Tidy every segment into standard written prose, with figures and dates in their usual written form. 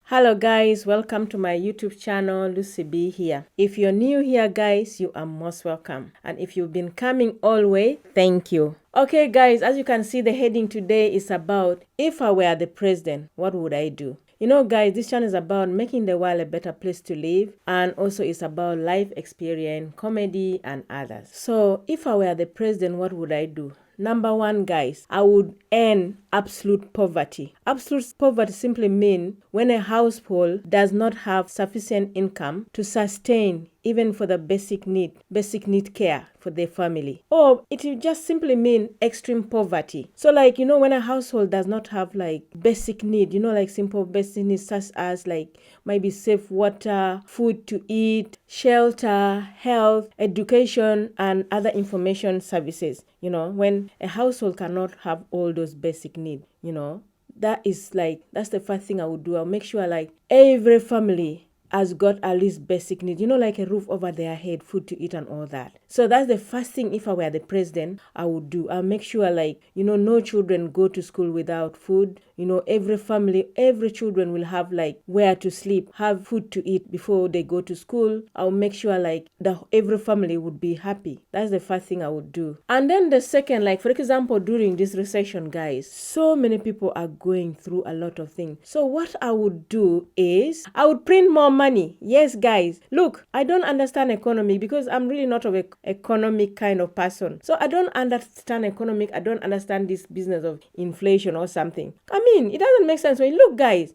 Hello guys, welcome to my YouTube channel, Lucy B here. If you're new here guys, you are most welcome. And if you've been coming all the way, thank you. Okay guys, as you can see, the heading today is about if I were the president, what would I do? You know guys, this channel is about making the world a better place to live, and also it's about life experience, comedy and others. So if I were the president, what would I do? Number one, guys, I would end absolute poverty. Absolute poverty simply means when a household does not have sufficient income to sustain even for the basic need care for their family. Or it will just simply mean extreme poverty. So when a household does not have basic need, simple basic needs such as maybe safe water, food to eat, shelter, health, education, and other information services. When a household cannot have all those basic needs, that's the first thing I would do. I'll make sure every family has got at least basic needs, like a roof over their head, food to eat and all that. So that's the first thing, if I were the president, I would do. I'll make sure no children go to school without food. Every family, every children will have where to sleep, have food to eat before they go to school. I'll make sure every family would be happy. That's the first thing I would do. And then the second, for example, during this recession, guys, so many people are going through a lot of things. So what I would do is I would print more money. Yes, guys, look, I don't understand economy because I'm really not of an economic kind of person. So I don't understand economic. I don't understand this business of inflation or something. It doesn't make sense. When you look, guys,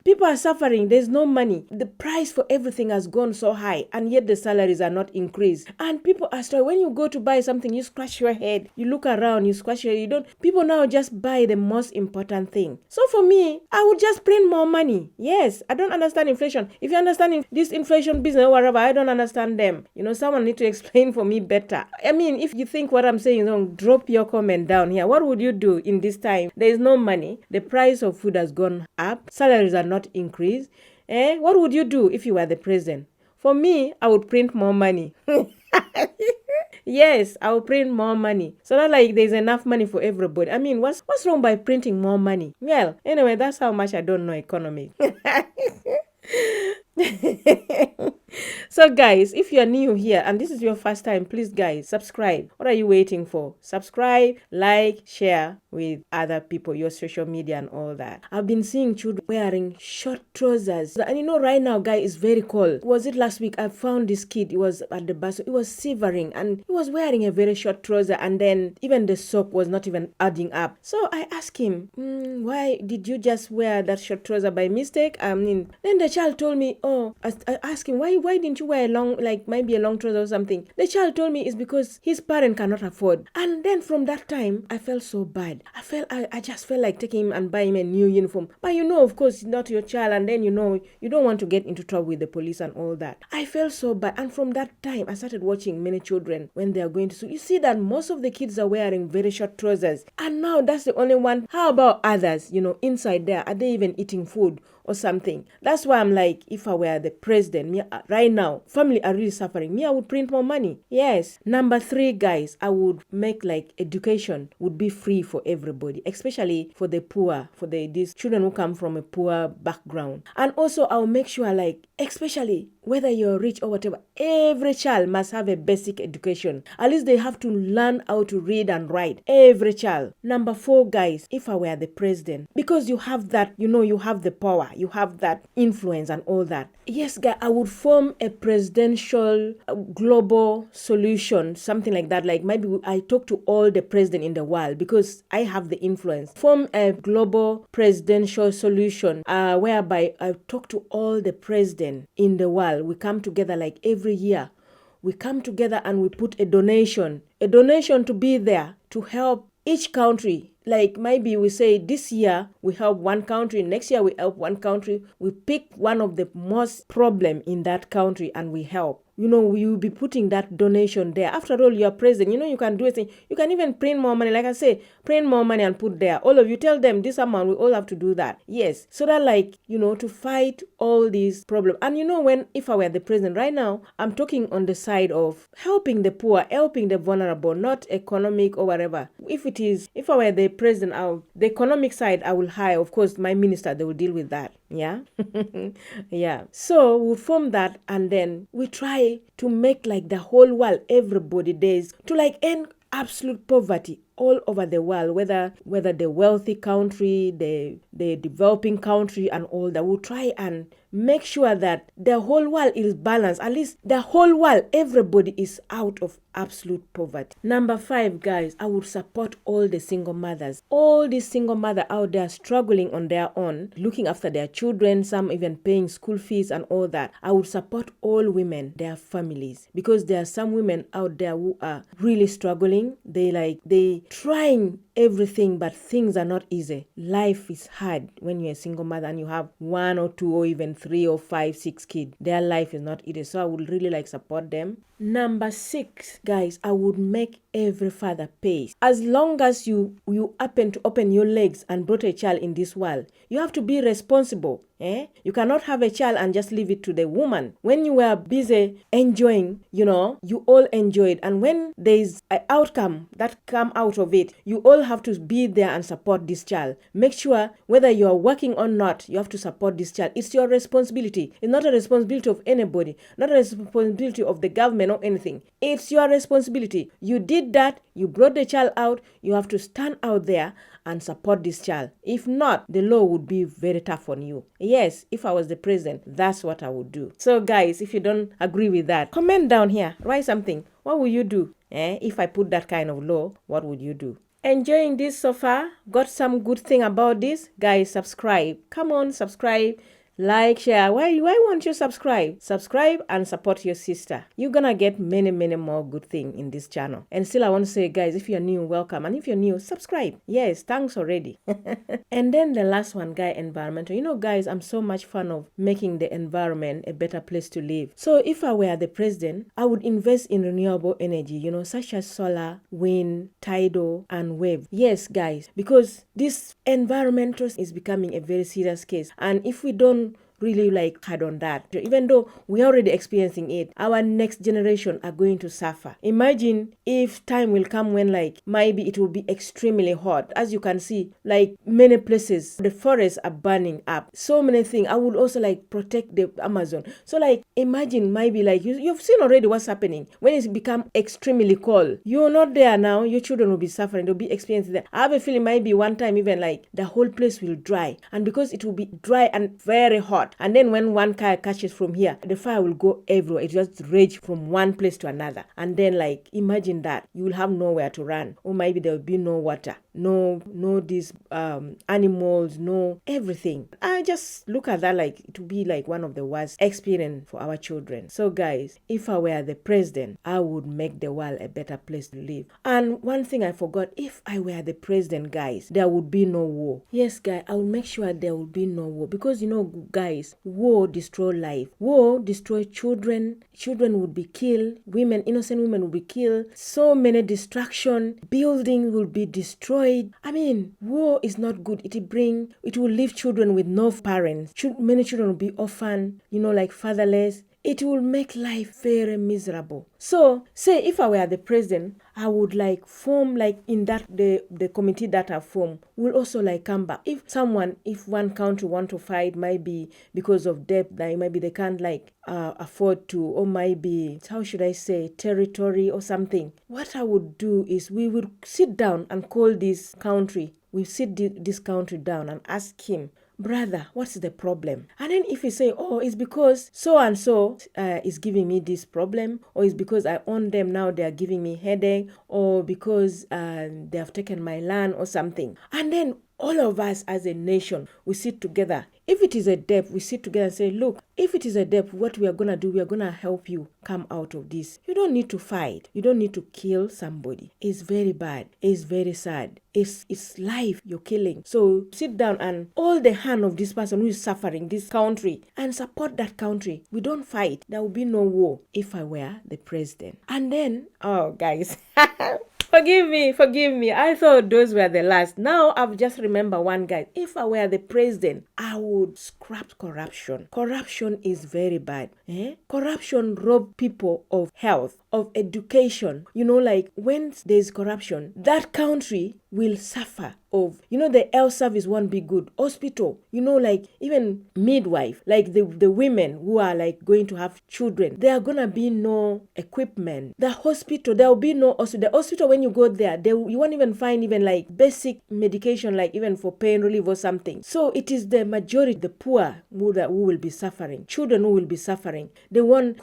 people are suffering. There's no money. The price for everything has gone so high, and yet the salaries are not increased. And people are struggling. When you go to buy something, you scratch your head. You look around, you scratch your head. People now just buy the most important thing. So for me, I would just print more money. Yes, I don't understand inflation. If you understand this inflation business or whatever, I don't understand them. Someone need to explain for me better. If you think what I'm saying, drop your comment down here. What would you do in this time? There is no money. The price of food has gone up. Salaries are not increased. What would you do if you were the president? For me, I would print more money. Yes, I will print more money. So that there's enough money for everybody. What's wrong by printing more money? Well, anyway, that's how much I don't know economics. So guys, if you are new here and this is your first time, please guys, subscribe. What are you waiting for? Subscribe, like, share with other people, your social media and all that. I've been seeing children wearing short trousers. And right now, guys, it's very cold. Was it last week? I found this kid. It was at the bus. It was shivering and he was wearing a very short trouser, and then even the sock was not even adding up. So I asked him, why did you just wear that short trouser by mistake? Then the child told me, I asked him, why didn't you wear a long, maybe a long trouser or something? The child told me it's because his parent cannot afford. And then from that time, I felt so bad. I just felt like taking him and buying him a new uniform. But of course, it's not your child, and then you don't want to get into trouble with the police and all that. I felt so bad. And from that time, I started watching many children when they are going to school. You see that most of the kids are wearing very short trousers. And now that's the only one. How about others? Inside there, are they even eating food or something? That's why I'm if I were the president, right now, family are really suffering. I would print more money. Yes. Number 3, guys, I would make education would be free for everybody, especially for the poor, for these children who come from a poor background. And also I'll make sure especially whether you're rich or whatever, every child must have a basic education. At least they have to learn how to read and write. Every child. Number 4, guys, if I were the president, because you have that, you have the power, you have that influence and all that. Yes, guys, I would form a presidential global solution, something like that. Maybe I talk to all the president in the world because I have the influence. Form a global presidential solution whereby I talk to all the president in the world. We come together every year. We come together and we put a donation to be there to help each country. Maybe we say this year we help one country, next year we help one country. We pick one of the most problem in that country and we help. We will be putting that donation there. After all, you're president. You can do a thing. You can even print more money. Like I say, print more money and put there. All of you tell them this amount. We all have to do that. Yes. So that to fight all these problems. And if I were the president right now, I'm talking on the side of helping the poor, helping the vulnerable, not economic or whatever. If I were the president, the economic side, I will hire, of course, my minister. They will deal with that. Yeah. Yeah. So we form that, and then we try to make like the whole world, everybody days to like end absolute poverty all over the world, whether the wealthy country, the developing country, and all that. We'll try and make sure that the whole world is balanced. At least the whole world, everybody is out of absolute poverty. Number 5, guys, I would support all the single mothers. All these single mothers out there struggling on their own, looking after their children, some even paying school fees and all that. I would support all women, their families, because there are some women out there who are really struggling. They trying everything, but things are not easy. Life is hard when you're a single mother and you have 1 or 2 or even 3 or 5, 6 kids. Their life is not easy. So I would really like support them. Number 6, guys, I would make every father pay. As long as you happen to open your legs and brought a child in this world, you have to be responsible. You cannot have a child and just leave it to the woman. When you were busy enjoying, you all enjoyed. And when there is an outcome that come out of it, you all have to be there and support this child. Make sure whether you are working or not, you have to support this child. It's your responsibility. It's not a responsibility of anybody, not a responsibility of the government or anything. It's your responsibility. You did that. You brought the child out. You have to stand out there and support this child. If not, the law would be very tough on you. Yes, if I was the president, that's what I would do. So guys, if you don't agree with that, comment down here. Write something. What will you do? If I put that kind of law, what would you do? Enjoying this so far? Got some good thing about this? Guys, subscribe. Come on, subscribe. Like, share. Why won't you subscribe? Subscribe and support your sister. You're gonna get many more good things in this channel. And still I want to say, guys, if you're new, welcome. And if you're new, subscribe. Yes, thanks already. And then the last one, guy, environmental. Guys, I'm so much fan of making the environment a better place to live. So if I were the president, I would invest in renewable energy, such as solar, wind, tidal, and wave. Yes, guys, because this environmental is becoming a very serious case. And if we don't really hard on that, even though we're already experiencing it, our next generation are going to suffer. Imagine if time will come when maybe it will be extremely hot. As you can see, many places the forests are burning up, so many things. I would also protect the Amazon. So imagine maybe you've seen already what's happening when it's become extremely cold. You're not there now, your children will be suffering, they'll be experiencing that. I have a feeling maybe one time even the whole place will dry, and because it will be dry and very hot, and then when one car catches from here, the fire will go everywhere. It just rage from one place to another. And then imagine that you will have nowhere to run, or maybe there will be no water, no these animals, no everything. I just look at that it will be one of the worst experience for our children. So guys, if I were the president, I would make the world a better place to live. And one thing I forgot, if I were the president, guys, there would be no war. Yes, guys, I would make sure there would be no war, because guys, war destroy life. War destroy children. Children would be killed. Women, innocent women would be killed. So many destruction. Buildings will be destroyed. I mean, war is not good. It will leave children with no parents. Many children will be orphaned, fatherless. It will make life very miserable. So, say if I were the president, I would form in that the committee that I form will also come back. If one country want to fight, maybe because of debt, maybe they can't afford to, or maybe, how should I say, territory or something. What I would do is we would sit down and call this country. We sit this country down and ask him, brother, what's the problem? And then if you say, oh, it's because so and so is giving me this problem, or it's because I own them, now they are giving me headache, or because they have taken my land or something. And then all of us as a nation, we sit together. If it is a debt, we sit together and say, look, if it is a debt, what we are going to do, we are going to help you come out of this. You don't need to fight. You don't need to kill somebody. It's very bad. It's very sad. It's life you're killing. So sit down and hold the hand of this person who is suffering, this country, and support that country. We don't fight. There will be no war if I were the president. And then, oh, guys. Forgive me. I thought those were the last. Now I've just remembered one, guy. If I were the president, I would scrap corruption. Corruption is very bad. Corruption robs people of health, of education. When there's corruption, that country will suffer. of, the health service won't be good. Hospital, like even midwife, like the women who are like going to have children, there are gonna be no equipment. The hospital, there will be no hospital. The hospital, when you go there, you won't even find even like basic medication, like even for pain relief or something. So it is the majority, the poor who will be suffering, children who will be suffering. They won't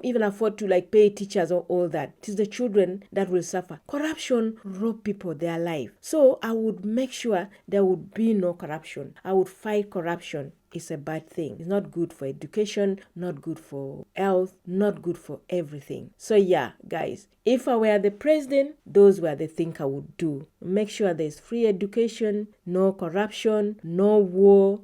even afford to like pay teachers or all that. It is the children that will suffer. Corruption rob people their life. So I would make sure there would be no corruption. I would fight corruption. It's a bad thing. It's not good for education, not good for health, not good for everything. So yeah, guys, if I were the president, those were the things I would do. Make sure there's free education, no corruption, no war,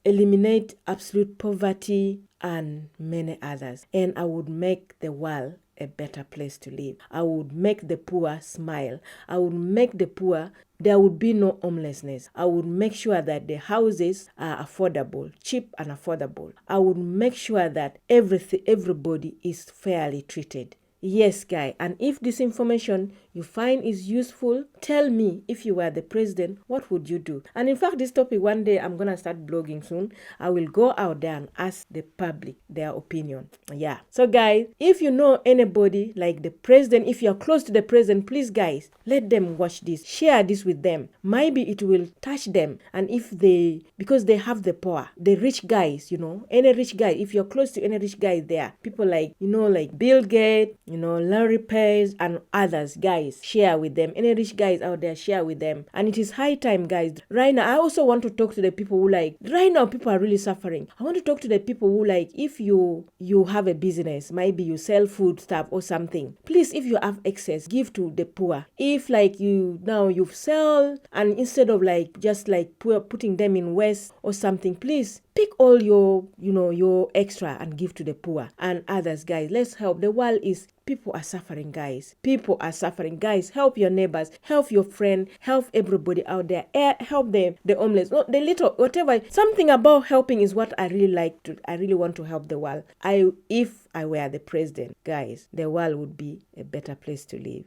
eliminate absolute poverty, and many others. And I would make the world a better place to live. I would make the poor smile. I would make the poor, there would be no homelessness. I would make sure that the houses are affordable, cheap and affordable. I would make sure that everybody is fairly treated. Yes, guy. And if this information you find is useful, tell me. If you were the president, what would you do? And in fact, this topic, one day I'm going to start blogging soon. I will go out there and ask the public their opinion. Yeah. So guys, if you know anybody like the president, if you're close to the president, please guys, let them watch this. Share this with them. Maybe it will touch them. And because they have the power, the rich guys, any rich guy, if you're close to any rich guy there, people like, like Bill Gates, Larry Page and others, guys, share with them. Any rich guys out there, share with them. And it is high time, guys. Right now, I also want to talk to the people who right now people are really suffering. I want to talk to the people who if you have a business, maybe you sell food stuff or something, please, if you have excess, give to the poor. If you sell, and instead of just putting them in waste or something, please pick all your extra and give to the poor and others, guys. Let's help. The world is, people are suffering, guys. People are suffering, guys. Help your neighbors, help your friend, help everybody out there. Help the homeless. No, the little, whatever. Something about helping is what I really want to help the world. If I were the president, guys, the world would be a better place to live.